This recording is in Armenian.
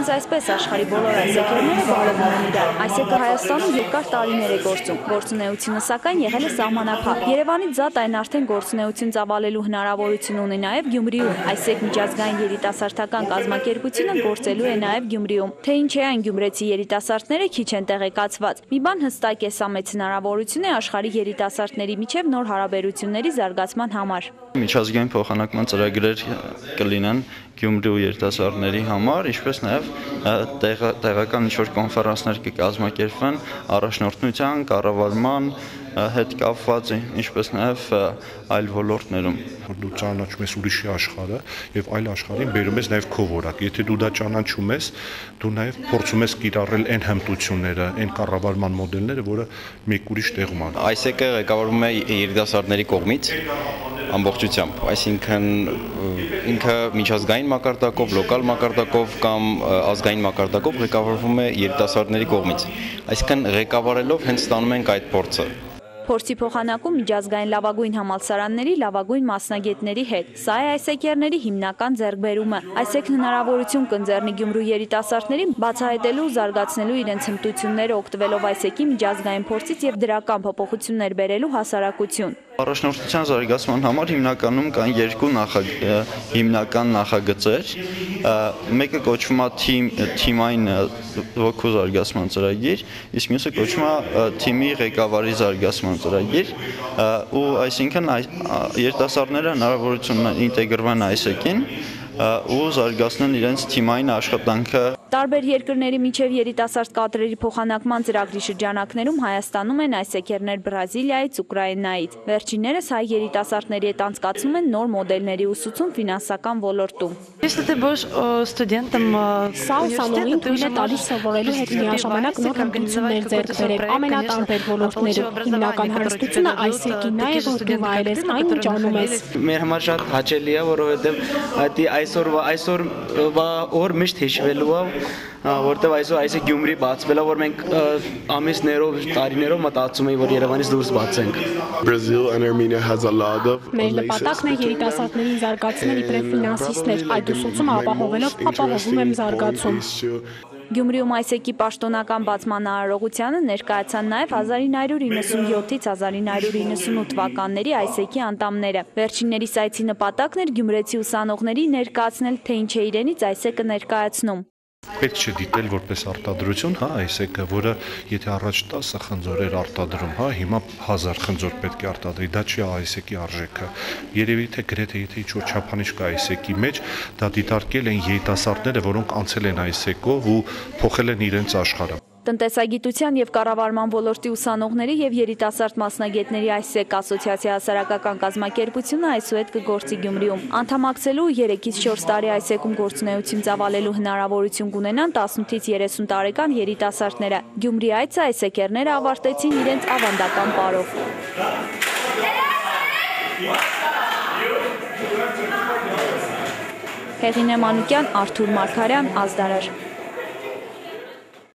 Հենց այսպես աշխարհի բոլոր այսեկերները բարևում են իրար։ Այսեկը Հայաստանում երկար տարիներ է գործում։ Գործունեությունը սակայն եղել է սահմանափակ։ Երևանից զատ այն արդեն գործունեություն ծավալելու հնարավորություն ունի նաև Գյումրիում։ Այսեք միջազգային երիտասարդական կազմակերպությունը գործելու է նաև Գյումրիում։ Թե ինչ է այն գյումրեցի երիտասարդները քիչ են տեղեկացված։ Մի բան հստակ է, սա մեծ հնարավորություն է աշխարհի երիտասարդների միջև նոր հարաբերությունների զարգացման համար։ Միջազգային փոխանակման ծրագրեր կլինեն Գյումրու երիտասարդների համար, ինչպես նաև տեղական ինչ-որ կոնֆերանսներ կկազմակերպվեն առաջնորդության, կառավարման հետ կապված, ինչպես նաև այլ ոլորտներում։ Դու ճանաչում ես ուրիշի աշխարհը եւ այլ աշխարհին բերում ես նաև քո որակ։ Եթե դու դա ճանաչում ես, դու նաև փորձում ես կիրառել այն հմտությունները, այն կառավարման մոդելները, որը մեկ ուրիշ տեղում ան։ Այսեկը ղեկավարվում է երիտասարդների կողմից ամբողջությամբ, այսինքն ինքը միջազգային մակարդակով, լոկալ մակարդակով կամ ազգային մակարդակով ղեկավարվում է երիտասարդների կողմից։ Այսինքն ղեկավարելով հենց ստանում ենք այդ փորձը։ Փորձի փոխանակում միջազգային լավագույն համալսարանների լավագույն մասնագետների հետ։ Սա է այսեկերների հիմնական ձեռքբերումը։ Այսեկն հնարավորություն կընձեռնի Գյումրու երիտասարդներին բացահայտելու ու զարգացնելու իրենց հմտությունները օգտվելով այսեկի միջազգային փորձից եւ դրական փոփոխություններ բերելու հասարակություն։ Առաջնորդության զարգացման համար հիմնականում կան երկու հիմնական նախագծեր։ Մեկը կոչվում է թիմային ոգու զարգացման ծրագիր, իսկ մյուսը կոչվում է թիմի ղեկավարի զարգացման ծրագիր, ու այսինքն երիտասարդները հնարավորություն ունեն ինտեգրվեն այսեկին ու զարգացնեն իրենց թիմային աշխատանքը։ Տարբեր երկրների միջև երիտասարդ կադրերի փոխանակման ծրագրի շրջանակներում Հայաստանում են այսեկերներ Բրազիլիայից, Ուկրաինայից։ Վերջիններս հայ երիտասարդների հետ անցկացնում են նոր մոդելների ուսուցում ֆինանսական ոլորտում։ Սա ուսանողին թույլ է տալիս սովորելու հետ միաժամանակ նոր հմտություններ ձեռք բերել ամենատարբեր ոլորտներում։ Հիմնական հարստությունը այսեկինն է, որ դու վայելես այն, ինչ անում ես։ Մեր համար շատ հաճելի է, որովհետև այսօրվա օր միշտ հիշվելու է, որտեղ այսօր այսեք Գյումրի բացվելա, որ մենք ամիսներով, տարիներով մտածում էինք, որ Երևանից դուրս բացենք։ Մեր նպատակն է երիտասարդներին զարգացնել իբրև ֆինանսիստներ, այդ ուսուցումը ապահովելով ապահովում եմ զարգացում։ Գյումրիում այսեկի պաշտոնական բացման արարողությանը ներկայացան նաև 1997-ից 1998 թվականների այսեկի անդամները։ Վերջիններիս այցի նպատակն էր գյումրեցի ուսանողների ներկայացնել, թե ինչ է իրենից այսեկը ներկայացնում։ Պետք չէ դիտել որպես արտադրություն, այսեկը, որը եթե առաջ 10 խնձոր էր արտադրում, հիմա 1000 խնձոր պետք է արտադրի, դա չի այսեկի արժեքը։ Երևի թե գրեթե եթե ինչ-որ չափանիշ կա այսեկի մեջ, դա դիտարկել են երիտասարդները, որոնք անցել են այսեկով ու փոխել են իրենց աշխարհը։ Տնտեսագիտության եւ կառավարման ոլորտի ուսանողների եւ երիտասարդ մասնագետների այսեք ասոցիացիա հասարակական կազմակերպությունը այսուհետ կգործի Գյումրիում։ Անդամակցելու 3-ից 4 տարի այսեկում գործունեություն ծավալելու հնարավորություն կունենան 18-ից 30 տարեկան երիտասարդները։ Գյումրի այցը այսեկերները ավարտեցին իրենց ավանդական պարով։ Հեղինե Մանուկյան, Արթուր Մարգարյան, Ազդարար։